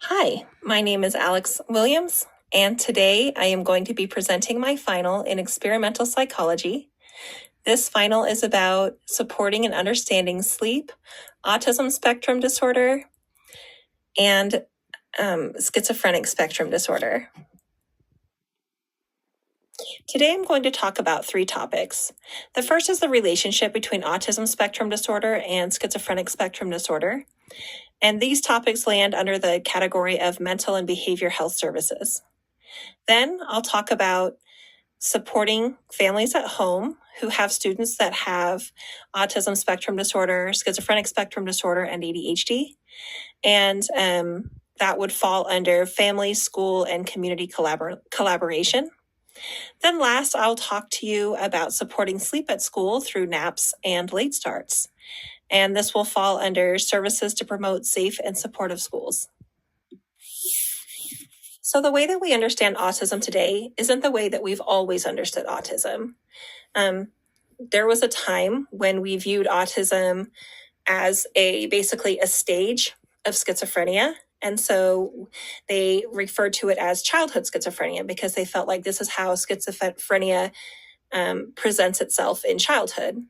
Hi, my name is Alex Williams, and today I am going to be presenting my final in experimental psychology. This final is about supporting and understanding sleep, autism spectrum disorder, and schizophrenic spectrum disorder. Today I'm going to talk about three topics. The first is the relationship between autism spectrum disorder and schizophrenic spectrum disorder. And these topics land under the category of mental and behavior health services. Then I'll talk about supporting families at home who have students that have autism spectrum disorder, schizophrenic spectrum disorder, and ADHD. And that would fall under family, school, and community collaboration. Then last, I'll talk to you about supporting sleep at school through naps and late starts. And this will fall under services to promote safe and supportive schools. So the way that we understand autism today isn't the way that we've always understood autism. There was a time when we viewed autism as basically a stage of schizophrenia. And so they referred to it as childhood schizophrenia because they felt like this is how schizophrenia presents itself in childhood.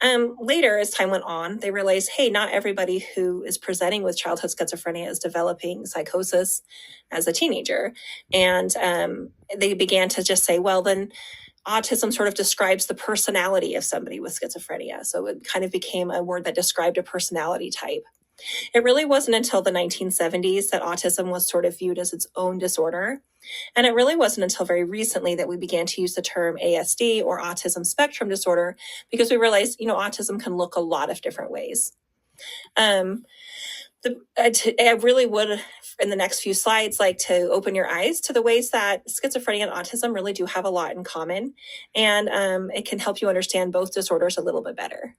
Later, as time went on, they realized, hey, not everybody who is presenting with childhood schizophrenia is developing psychosis as a teenager. And they began to just say, well, then autism sort of describes the personality of somebody with schizophrenia. So it kind of became a word that described a personality type. It really wasn't until the 1970s that autism was sort of viewed as its own disorder. And it really wasn't until very recently that we began to use the term ASD or autism spectrum disorder because we realized, autism can look a lot of different ways. I really would, in the next few slides, like to open your eyes to the ways that schizophrenia and autism really do have a lot in common. And it can help you understand both disorders a little bit better.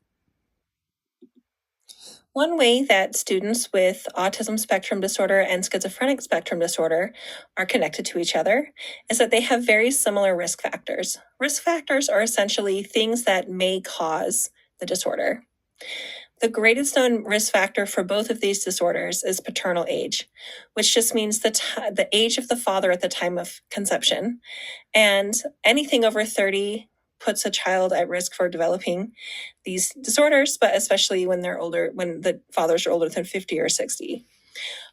One way that students with autism spectrum disorder and schizophrenic spectrum disorder are connected to each other is that they have very similar risk factors. Risk factors are essentially things that may cause the disorder. The greatest known risk factor for both of these disorders is paternal age, which just means the age of the father at the time of conception. And anything over 30 puts a child at risk for developing these disorders, but especially when they're older, when the fathers are older than 50 or 60.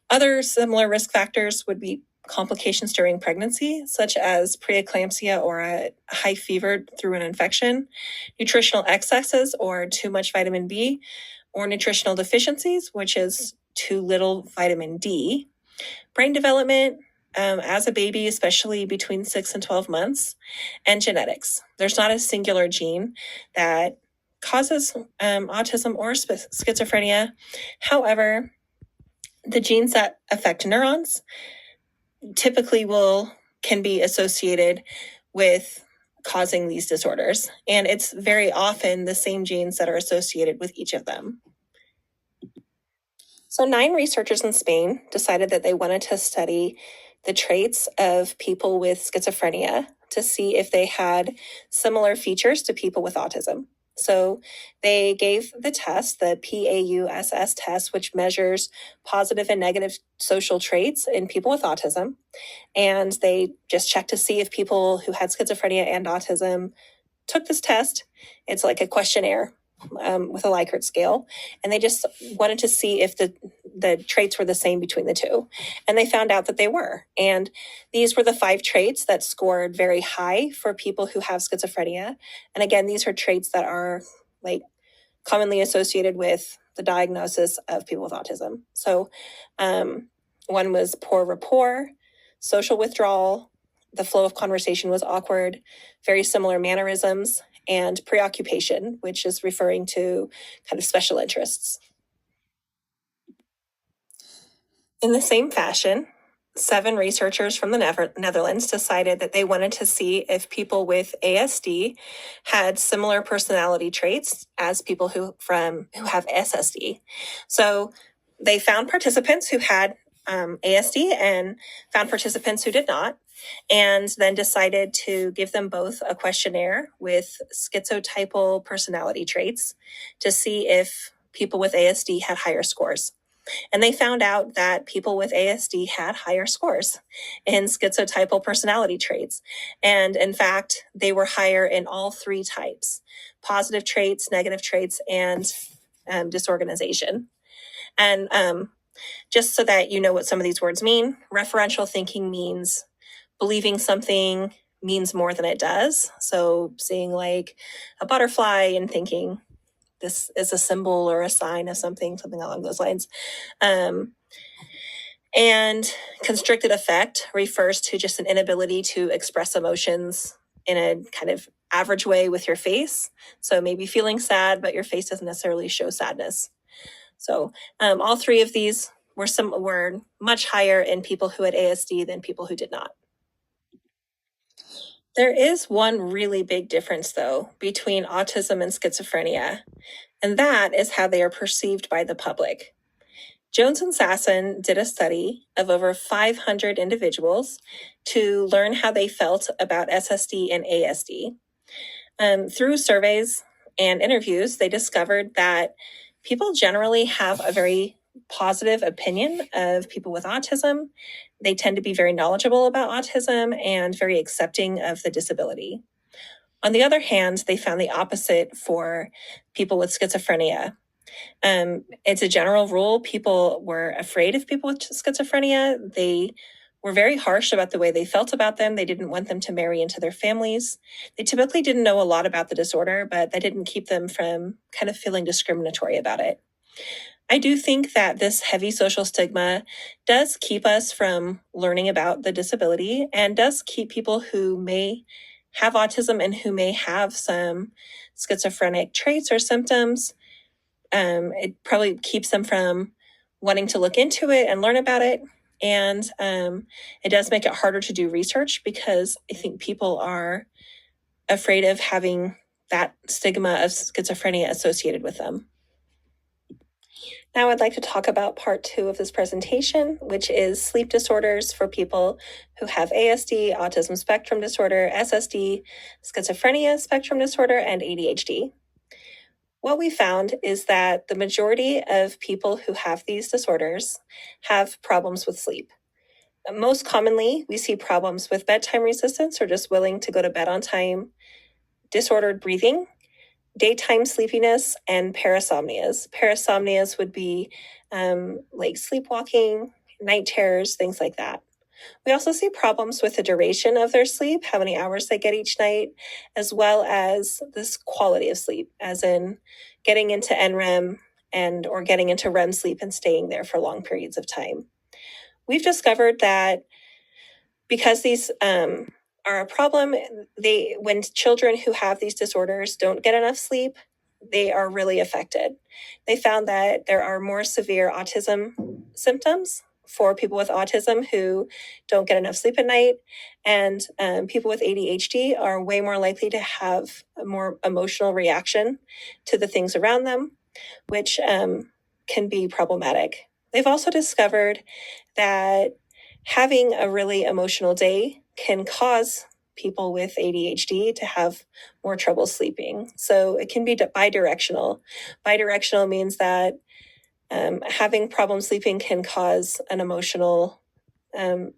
Other similar risk factors would be complications during pregnancy, such as preeclampsia or a high fever through an infection, nutritional excesses or too much vitamin B, or nutritional deficiencies, which is too little vitamin D, brain development, as a baby, especially between 6 and 12 months, and genetics. There's not a singular gene that causes autism or schizophrenia. However, the genes that affect neurons typically can be associated with causing these disorders. And it's very often the same genes that are associated with each of them. So 9 researchers in Spain decided that they wanted to study the traits of people with schizophrenia to see if they had similar features to people with autism. So they gave the test, the PAUSS test, which measures positive and negative social traits in people with autism. And they just checked to see if people who had schizophrenia and autism took this test. It's like a questionnaire with a Likert scale. And they just wanted to see if the traits were the same between the two. And they found out that they were. And these were the 5 traits that scored very high for people who have schizophrenia. And again, these are traits that are commonly associated with the diagnosis of people with autism. So one was poor rapport, social withdrawal, the flow of conversation was awkward, very similar mannerisms, and preoccupation, which is referring to kind of special interests. In the same fashion, 7 researchers from the Netherlands decided that they wanted to see if people with ASD had similar personality traits as people who have SSD. So they found participants who had ASD and found participants who did not, and then decided to give them both a questionnaire with schizotypal personality traits to see if people with ASD had higher scores. And they found out that people with ASD had higher scores in schizotypal personality traits. And in fact, they were higher in all three types: positive traits, negative traits, and disorganization. And just so that you know what some of these words mean, referential thinking means believing something means more than it does. So seeing like a butterfly and thinking this is a symbol or a sign of something along those lines. And constricted affect refers to just an inability to express emotions in a kind of average way with your face. So maybe feeling sad, but your face doesn't necessarily show sadness. So all three of these were much higher in people who had ASD than people who did not. There is one really big difference, though, between autism and schizophrenia, and that is how they are perceived by the public. Jones and Sasson did a study of over 500 individuals to learn how they felt about SSD and ASD. Through surveys and interviews, they discovered that people generally have a very positive opinion of people with autism. They tend to be very knowledgeable about autism and very accepting of the disability. On the other hand, they found the opposite for people with schizophrenia. It's a general rule. People were afraid of people with schizophrenia. They were very harsh about the way they felt about them. They didn't want them to marry into their families. They typically didn't know a lot about the disorder, but that didn't keep them from kind of feeling discriminatory about it. I do think that this heavy social stigma does keep us from learning about the disability and does keep people who may have autism and who may have some schizophrenic traits or symptoms. It probably keeps them from wanting to look into it and learn about it. And it does make it harder to do research because I think people are afraid of having that stigma of schizophrenia associated with them. Now I'd like to talk about part 2 of this presentation, which is sleep disorders for people who have ASD, autism spectrum disorder, SSD, schizophrenia spectrum disorder, and ADHD. What we found is that the majority of people who have these disorders have problems with sleep. Most commonly, we see problems with bedtime resistance or just willing to go to bed on time, disordered breathing, daytime sleepiness, and parasomnias. Parasomnias would be like sleepwalking, night terrors, things like that. We also see problems with the duration of their sleep, how many hours they get each night, as well as this quality of sleep, as in getting into NREM or getting into REM sleep and staying there for long periods of time. We've discovered that because these are a problem, when children who have these disorders don't get enough sleep, they are really affected. They found that there are more severe autism symptoms for people with autism who don't get enough sleep at night, and people with ADHD are way more likely to have a more emotional reaction to the things around them, which can be problematic. They've also discovered that having a really emotional day can cause people with ADHD to have more trouble sleeping. So it can be bidirectional. Bidirectional means that having problem sleeping can cause an emotional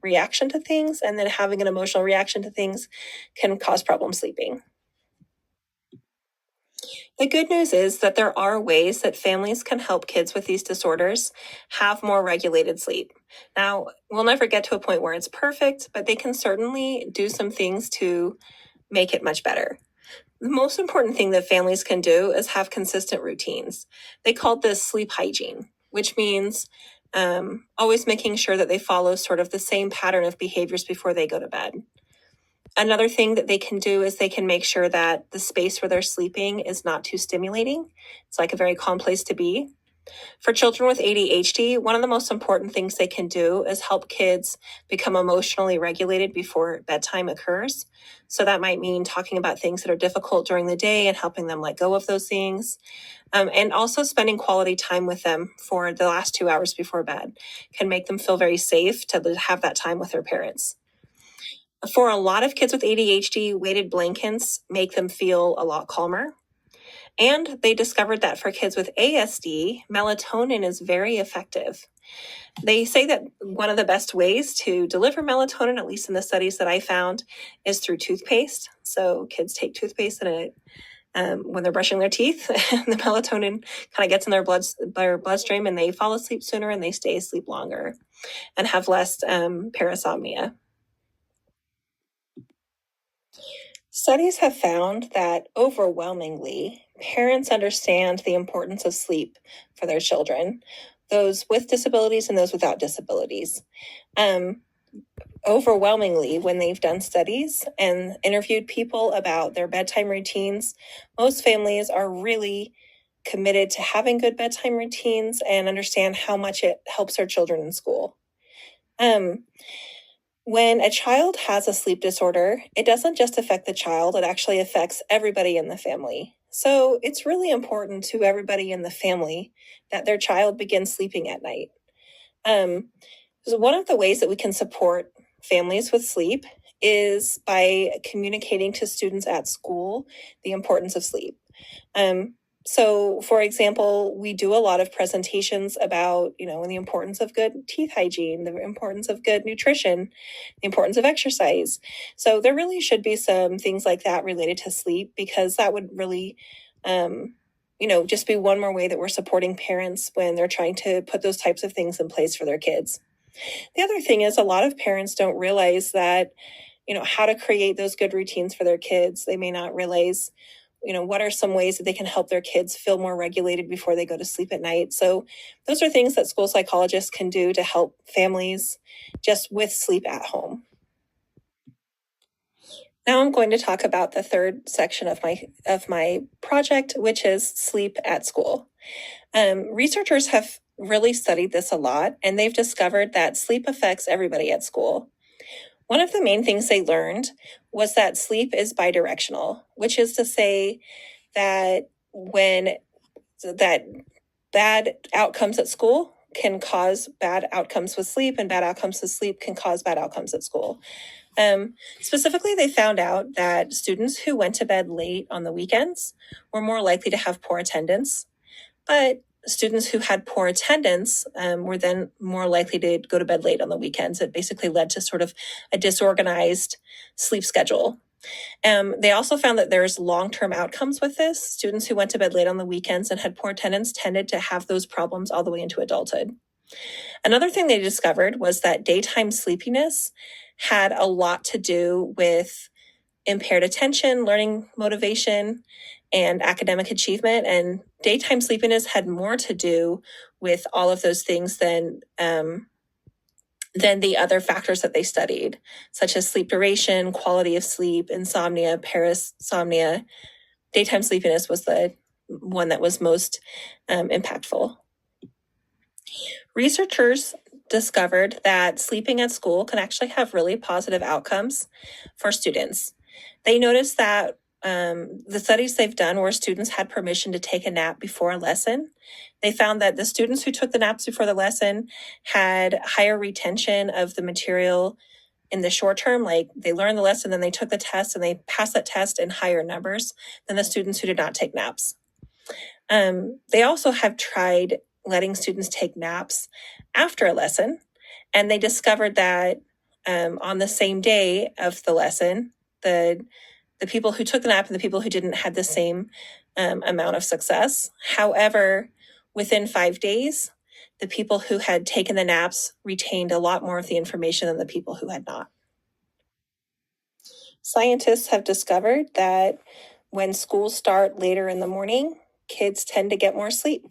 reaction to things, and then having an emotional reaction to things can cause problem sleeping. The good news is that there are ways that families can help kids with these disorders have more regulated sleep. Now, we'll never get to a point where it's perfect, but they can certainly do some things to make it much better. The most important thing that families can do is have consistent routines. They call this sleep hygiene, which means always making sure that they follow sort of the same pattern of behaviors before they go to bed. Another thing that they can do is they can make sure that the space where they're sleeping is not too stimulating. It's like a very calm place to be. For children with ADHD, one of the most important things they can do is help kids become emotionally regulated before bedtime occurs. So that might mean talking about things that are difficult during the day and helping them let go of those things. And also spending quality time with them for the last 2 hours before bed can make them feel very safe to have that time with their parents. For a lot of kids with ADHD, weighted blankets make them feel a lot calmer. And they discovered that for kids with ASD, melatonin is very effective. They say that one of the best ways to deliver melatonin, at least in the studies that I found, is through toothpaste. So kids take toothpaste and when they're brushing their teeth, the melatonin kind of gets in their bloodstream, and they fall asleep sooner and they stay asleep longer and have less parasomnia. Studies have found that overwhelmingly, parents understand the importance of sleep for their children, those with disabilities and those without disabilities. Um, Overwhelmingly, when they've done studies and interviewed people about their bedtime routines, most families are really committed to having good bedtime routines and understand how much it helps their children in school. Um, when a child has a sleep disorder, it doesn't just affect the child, it actually affects everybody in the family. So it's really important to everybody in the family that their child begins sleeping at night. Um, so one of the ways that we can support families with sleep is by communicating to students at school the importance of sleep. Um, so, for example, we do a lot of presentations about, the importance of good teeth hygiene, the importance of good nutrition, the importance of exercise. So, there really should be some things like that related to sleep, because that would really, just be one more way that we're supporting parents when they're trying to put those types of things in place for their kids. The other thing is, a lot of parents don't realize that, how to create those good routines for their kids. They may not realize, what are some ways that they can help their kids feel more regulated before they go to sleep at night. So those are things that school psychologists can do to help families just with sleep at home. Now I'm going to talk about the third section of my project, which is sleep at school. Researchers have really studied this a lot, and they've discovered that sleep affects everybody at school. One of the main things they learned was that sleep is bidirectional, which is to say that that bad outcomes at school can cause bad outcomes with sleep, and bad outcomes with sleep can cause bad outcomes at school. Specifically, they found out that students who went to bed late on the weekends were more likely to have poor attendance, but students who had poor attendance were then more likely to go to bed late on the weekends. It basically led to sort of a disorganized sleep schedule. They also found that there's long-term outcomes with this. Students who went to bed late on the weekends and had poor attendance tended to have those problems all the way into adulthood. Another thing they discovered was that daytime sleepiness had a lot to do with impaired attention, learning motivation, and academic achievement. And daytime sleepiness had more to do with all of those things than the other factors that they studied, such as sleep duration, quality of sleep, insomnia, parasomnia. Daytime sleepiness was the one that was most impactful. Researchers discovered that sleeping at school can actually have really positive outcomes for students. They noticed that the studies they've done where students had permission to take a nap before a lesson, they found that the students who took the naps before the lesson had higher retention of the material in the short term. Like, they learned the lesson, then they took the test and they passed that test in higher numbers than the students who did not take naps. They also have tried letting students take naps after a lesson, and they discovered that on the same day of the lesson, the people who took the nap and the people who didn't had the same amount of success. However, within 5 days, the people who had taken the naps retained a lot more of the information than the people who had not. Scientists have discovered that when schools start later in the morning, kids tend to get more sleep.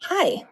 Hi,